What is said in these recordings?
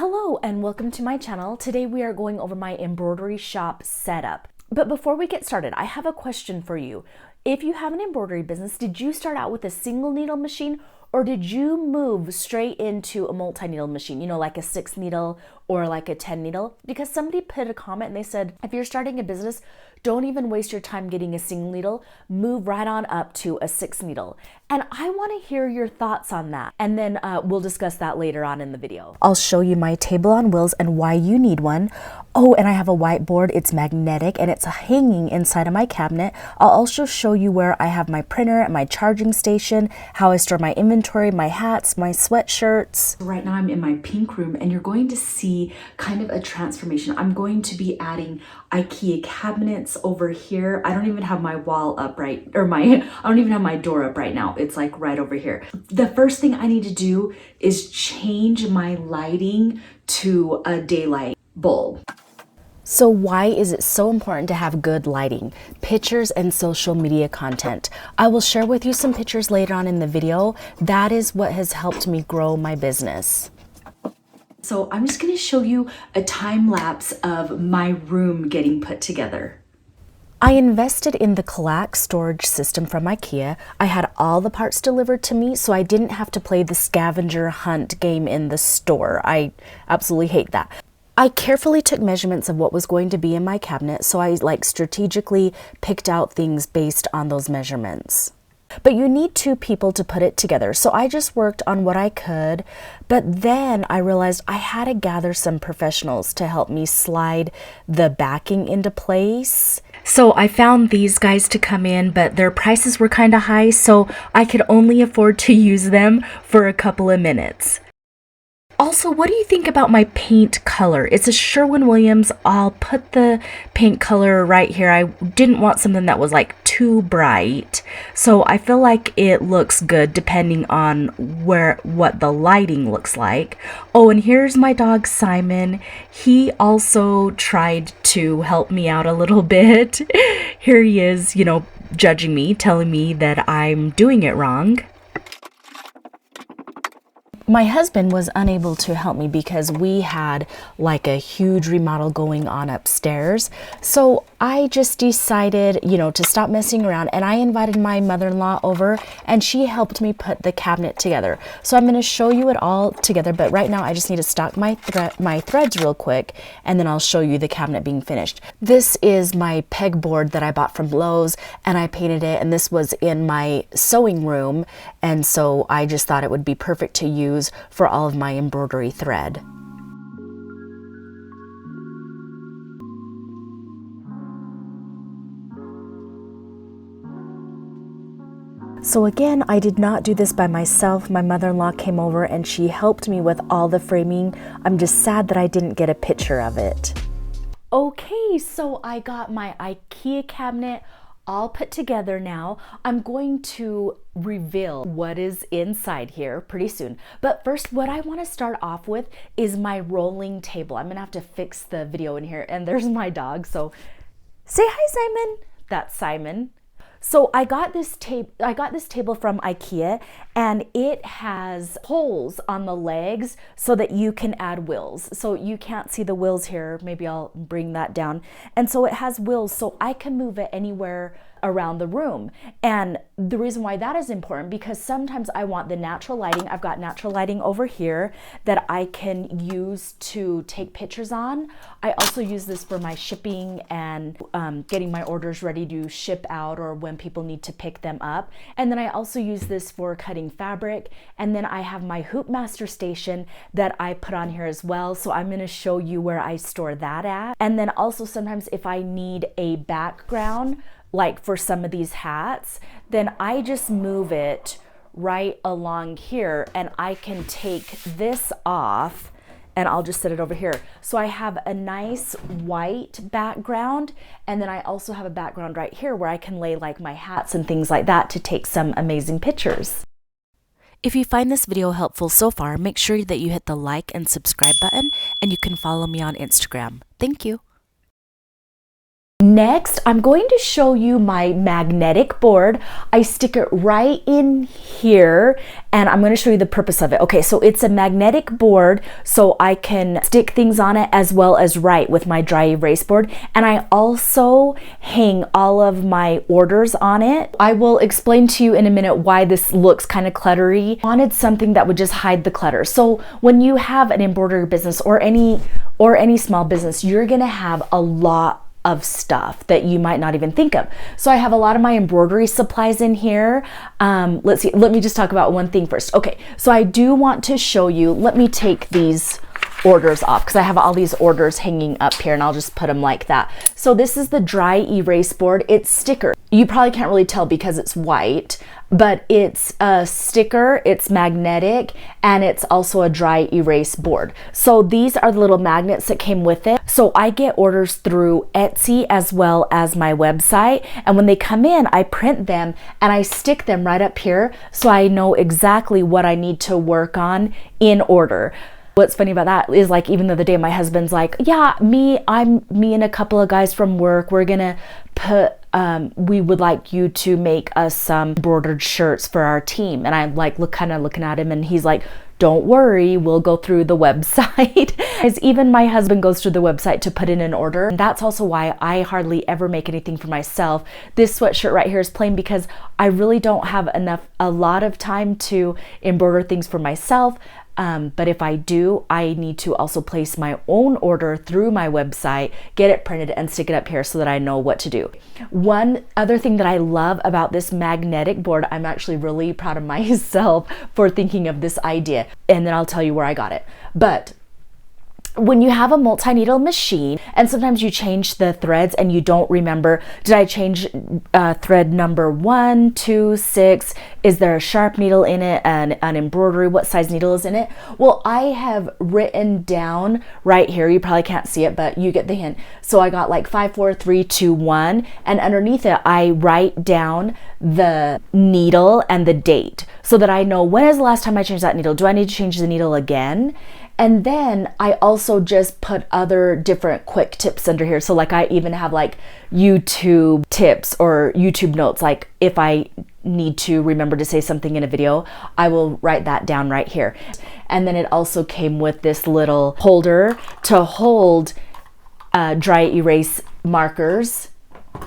Hello and welcome to my channel. Today we are going over my embroidery shop setup. But before we get started, I have a question for you. If you have an embroidery business, did you start out with a single needle machine or did you move straight into a multi-needle machine, like a 6 needle or like a 10 needle? Because somebody put a comment and they said, if you're starting a business, don't even waste your time getting a single needle, move right on up to a 6 needle. And I want to hear your thoughts on that. And then we'll discuss that later on in the video. I'll show you my table on wheels and why you need one. Oh, and I have a whiteboard. It's magnetic and it's hanging inside of my cabinet. I'll also show you where I have my printer and my charging station, how I store my inventory, my hats, my sweatshirts. Right now I'm in my pink room and you're going to see kind of a transformation. I'm going to be adding Ikea cabinets over here. I don't even have my wall up I don't even have my door up right now. It's like right over here. The first thing I need to do is change my lighting to a daylight bulb. So why is it so important to have good lighting? Pictures and social media content. I will share with you some pictures later on in the video. That is what has helped me grow my business. So I'm just going to show you a time lapse of my room getting put together. I invested in the kallax storage system from Ikea. I had all the parts delivered to me, so I didn't have to play the scavenger hunt game in the store. I absolutely hate that. I carefully took measurements of what was going to be in my cabinet, so I strategically picked out things based on those measurements. But you need 2 people to put it together, so I just worked on what I could, but then I realized I had to gather some professionals to help me slide the backing into place. So I found these guys to come in, but their prices were kind of high, so I could only afford to use them for a couple of minutes. Also, what do you think about my paint color? It's a Sherwin-Williams. I'll put the paint color right here. I didn't want something that was like too bright. So I feel like it looks good depending on what the lighting looks like. Oh, and here's my dog Simon. He also tried to help me out a little bit. Here he is, judging me, telling me that I'm doing it wrong. My husband was unable to help me because we had like a huge remodel going on upstairs. So I just decided, to stop messing around, and I invited my mother-in-law over and she helped me put the cabinet together. So I'm going to show you it all together, but right now I just need to stock my threads real quick and then I'll show you the cabinet being finished. This is my pegboard that I bought from Lowe's and I painted it, and this was in my sewing room, and so I just thought it would be perfect to use for all of my embroidery thread. So again, I did not do this by myself. My mother-in-law came over and she helped me with all the framing. I'm just sad that I didn't get a picture of it. Okay, so I got my Ikea cabinet all put together now. I'm going to reveal what is inside here pretty soon. But first, what I want to start off with is my rolling table. I'm gonna have to fix the video in here, and there's my dog. So say hi, Simon. That's Simon. So I got this table from Ikea, and it has holes on the legs so that you can add wheels. So you can't see the wheels here. Maybe I'll bring that down. And so it has wheels so I can move it anywhere around the room. And the reason why that is important, because sometimes I want the natural lighting. I've got natural lighting over here that I can use to take pictures on. I also use this for my shipping and getting my orders ready to ship out, or when people need to pick them up. And then I also use this for cutting fabric. And then I have my Hoop Master station that I put on here as well. So I'm going to show you where I store that at. And then also sometimes if I need a background, like for some of these hats, then I just move it right along here and I can take this off and I'll just set it over here. So I have a nice white background, and then I also have a background right here where I can lay like my hats and things like that to take some amazing pictures. If you find this video helpful so far, make sure that you hit the like and subscribe button, and you can follow me on Instagram. Thank you. Next, I'm going to show you my magnetic board. I stick it right in here, and I'm going to show you the purpose of it. Okay, so it's a magnetic board, so I can stick things on it as well as write with my dry erase board. And I also hang all of my orders on it. I will explain to you in a minute why this looks kind of cluttery. I wanted something that would just hide the clutter. So when you have an embroidery business or any small business, you're going to have a lot of stuff that you might not even think of. So I have a lot of my embroidery supplies in here. Let's see, let me just talk about one thing first. Okay, so I do want to show you, let me take these orders off because I have all these orders hanging up here, and I'll just put them like that. So this is the dry erase board. It's sticker. You probably can't really tell because it's white, but it's a sticker, it's magnetic, and it's also a dry erase board. So these are the little magnets that came with it. So I get orders through Etsy as well as my website, and when they come in, I print them and I stick them right up here so I know exactly what I need to work on in order. What's funny about that is, like, even the other day my husband's like, yeah, me and a couple of guys from work, we're gonna put we would like you to make us some embroidered shirts for our team. And I'm like kind of looking at him, and he's like, don't worry, we'll go through the website. Because even my husband goes through the website to put in an order. And that's also why I hardly ever make anything for myself. This sweatshirt right here is plain because I really don't have a lot of time to embroider things for myself. But if I do, I need to also place my own order through my website, get it printed, and stick it up here so that I know what to do. One other thing that I love about this magnetic board, I'm actually really proud of myself for thinking of this idea, and then I'll tell you where I got it. But when you have a multi-needle machine, and sometimes you change the threads and you don't remember, did I change thread number 1, 2, 6? Is there a sharp needle in it, an embroidery? What size needle is in it? Well, I have written down right here, you probably can't see it, but you get the hint. So I got like 5, 4, 3, 2, 1, and underneath it, I write down the needle and the date so that I know when is the last time I changed that needle. Do I need to change the needle again? And then I also just put other different quick tips under here. So like I even have like YouTube tips or YouTube notes. Like if I need to remember to say something in a video, I will write that down right here. And then it also came with this little holder to hold dry erase markers.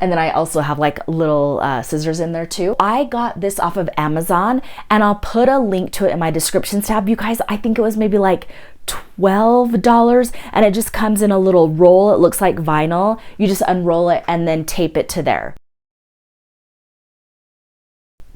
And then I also have like little scissors in there too. I got this off of Amazon, and I'll put a link to it in my descriptions tab. You guys, I think it was maybe like $12, and it just comes in a little roll. It looks like vinyl. You just unroll it and then tape it to there.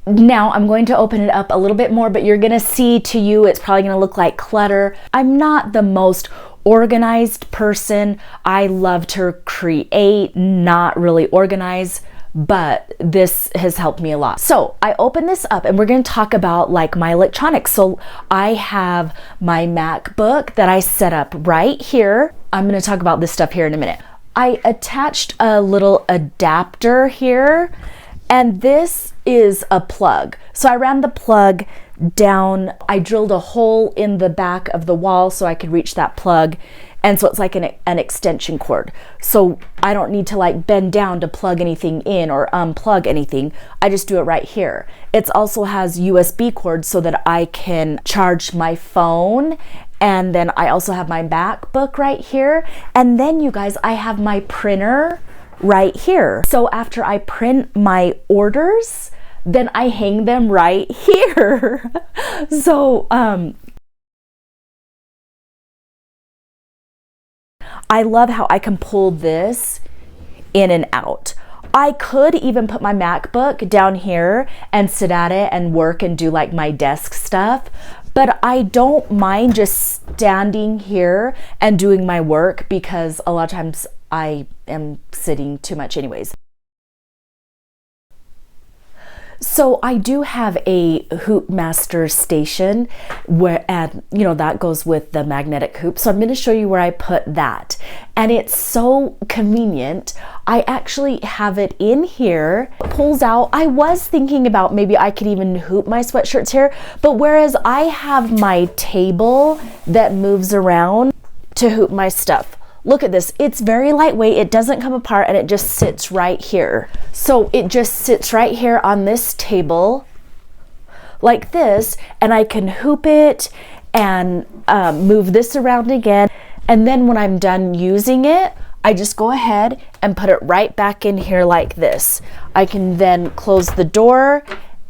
Now I'm going to open it up a little bit more, but you're gonna see, to you, it's probably gonna look like clutter. I'm not the most organized person. I love to create, not really organize, but this has helped me a lot. So I open this up and we're going to talk about like my electronics. So I have my MacBook that I set up right here. I'm going to talk about this stuff here in a minute. I attached a little adapter here, and this is a plug. So I ran the plug down, I drilled a hole in the back of the wall so I could reach that plug. And so it's like an extension cord. So I don't need to like bend down to plug anything in or unplug anything. I just do it right here. It also has USB cords so that I can charge my phone. And then I also have my MacBook right here. And then you guys, I have my printer right here. So after I print my orders, then I hang them right here. So, I love how I can pull this in and out. I could even put my MacBook down here and sit at it and work and do like my desk stuff, but I don't mind just standing here and doing my work because a lot of times I am sitting too much anyways. So I do have a hoop master station where, that goes with the magnetic hoop. So I'm going to show you where I put that. And it's so convenient. I actually have it in here. It pulls out. I was thinking about maybe I could even hoop my sweatshirts here, but whereas I have my table that moves around to hoop my stuff look at this. It's very lightweight. It doesn't come apart and it just sits right here. So it just sits right here on this table like this, and I can hoop it and move this around again. And then when I'm done using it, I just go ahead and put it right back in here like this. I can then close the door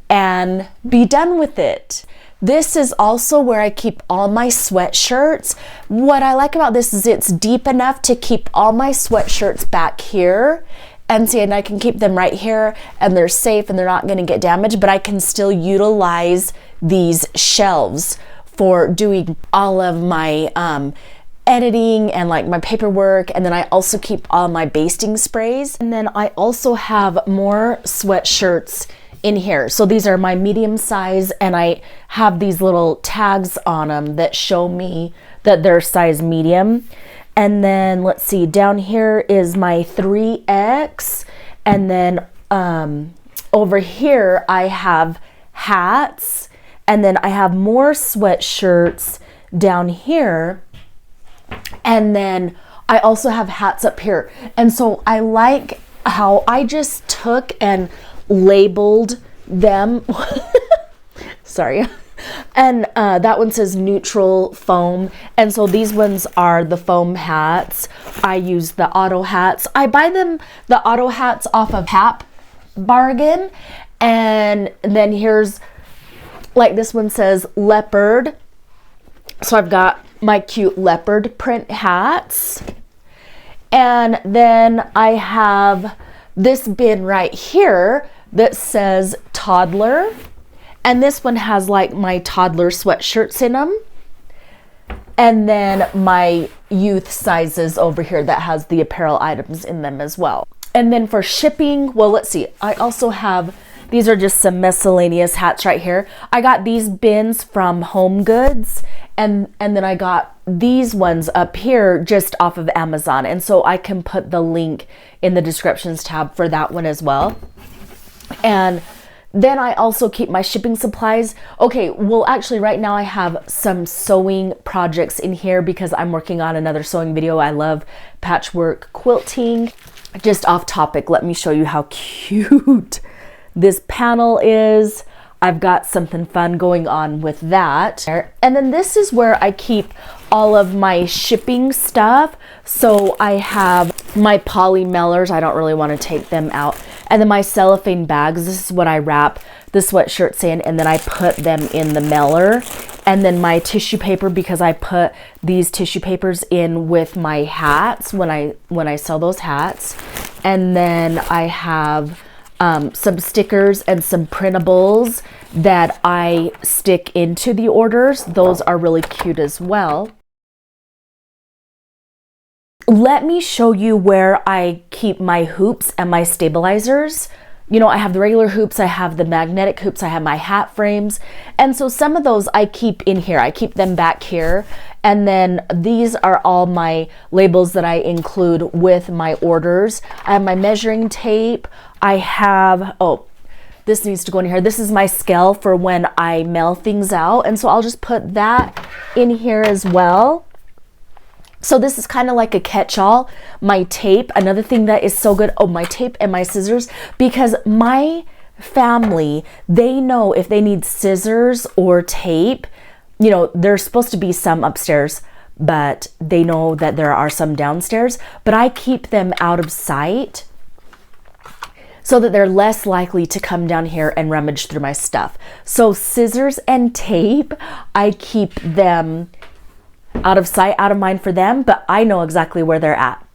and be done with it. This is also where I keep all my sweatshirts. What I like about this is it's deep enough to keep all my sweatshirts back here. And see, and I can keep them right here and they're safe and they're not gonna get damaged, but I can still utilize these shelves for doing all of my editing and like my paperwork. And then I also keep all my basting sprays. And then I also have more sweatshirts in here. So these are my medium size, and I have these little tags on them that show me that they're size medium. And then let's see, down here is my 3X. And then over here I have hats, and then I have more sweatshirts down here. And then I also have hats up here. And so I like how I just took and labeled them. Sorry. And that one says neutral foam. And so these ones are the foam hats. I use the auto hats. I buy them, the auto hats, off of Hap Bargain. And then here's, like this one says leopard. So I've got my cute leopard print hats. And then I have this bin right here that says toddler. And this one has like my toddler sweatshirts in them. And then my youth sizes over here that has the apparel items in them as well. And then for shipping, well, let's see. I also have, these are just some miscellaneous hats right here. I got these bins from Home Goods. And then I got these ones up here just off of Amazon. And so I can put the link in the descriptions tab for that one as well. And then I also keep my shipping supplies. Okay, well actually right now I have some sewing projects in here because I'm working on another sewing video. I love patchwork quilting. Just off topic, let me show you how cute this panel is. I've got something fun going on with that. And then this is where I keep all of my shipping stuff. So I have my poly mailers. I don't really want to take them out. And then my cellophane bags. This is what I wrap the sweatshirts in, and then I put them in the mailer. And then my tissue paper, because I put these tissue papers in with my hats when I sell those hats. And then I have some stickers and some printables that I stick into the orders. Those are really cute as well. Let me show you where I keep my hoops and my stabilizers. You know, I have the regular hoops, I have the magnetic hoops, I have my hat frames. And so some of those I keep in here. I keep them back here. And then these are all my labels that I include with my orders. I have my measuring tape. I have, oh, this needs to go in here. This is my scale for when I mail things out. And so I'll just put that in here as well. So this is kind of like a catch-all. My tape, another thing that is so good, oh, my tape and my scissors, because my family, they know if they need scissors or tape. You know, there's supposed to be some upstairs, but they know that there are some downstairs, but I keep them out of sight so that they're less likely to come down here and rummage through my stuff. So scissors and tape, I keep them out of sight, out of mind for them, but I know exactly where they're at.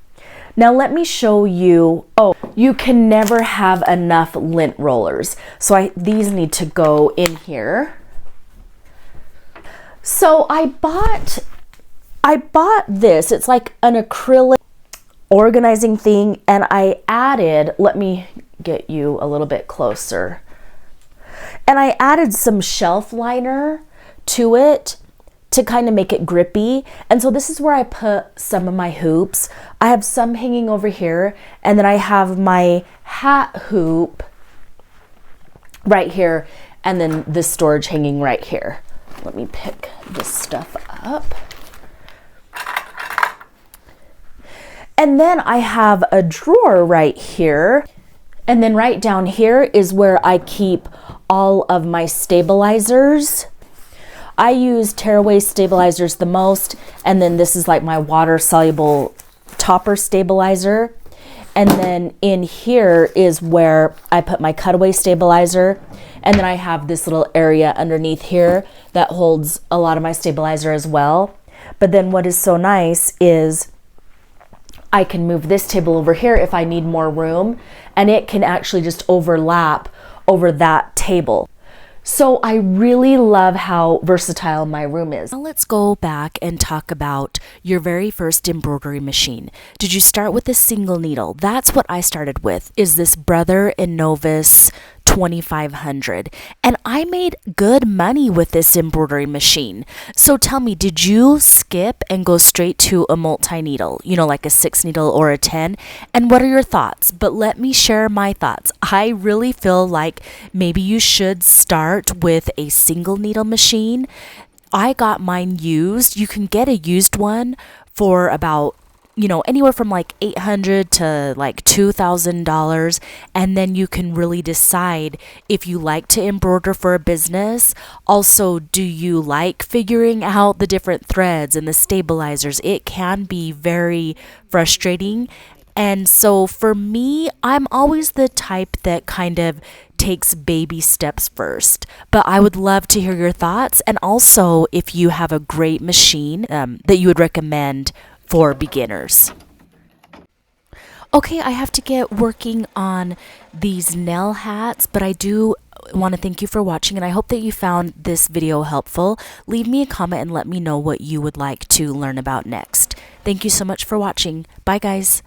Now let me show you, oh, you can never have enough lint rollers. So these need to go in here. So I bought this. It's like an acrylic organizing thing, and I added, let me get you a little bit closer. And I added some shelf liner to it to kind of make it grippy. And so this is where I put some of my hoops. I have some hanging over here, and then I have my hat hoop right here, and then the storage hanging right here. Let me pick this stuff up. And then I have a drawer right here. And then right down here is where I keep all of my stabilizers. I use tearaway stabilizers the most, and then this is like my water soluble topper stabilizer. And then in here is where I put my cutaway stabilizer. And then I have this little area underneath here that holds a lot of my stabilizer as well. But then what is so nice is I can move this table over here if I need more room, and it can actually just overlap over that table. So I really love how versatile my room is. Now let's go back and talk about your very first embroidery machine. Did you start with a single needle? That's what I started with, is this Brother & Novus 2500, and I made good money with this embroidery machine. So tell me, did you skip and go straight to a multi-needle, you know, like a 6 needle or a 10? And what are your thoughts? But let me share my thoughts. I really feel like maybe you should start with a single needle machine. I got mine used. You can get a used one for about, you know, anywhere from like $800 to like $2,000. And then you can really decide if you like to embroider for a business. Also, do you like figuring out the different threads and the stabilizers? It can be very frustrating. And so for me, I'm always the type that kind of takes baby steps first. But I would love to hear your thoughts. And also, if you have a great machine that you would recommend for beginners. Okay, I have to get working on these nail hats, but I do want to thank you for watching, and I hope that you found this video helpful. Leave me a comment and let me know what you would like to learn about next. Thank you so much for watching. Bye, guys.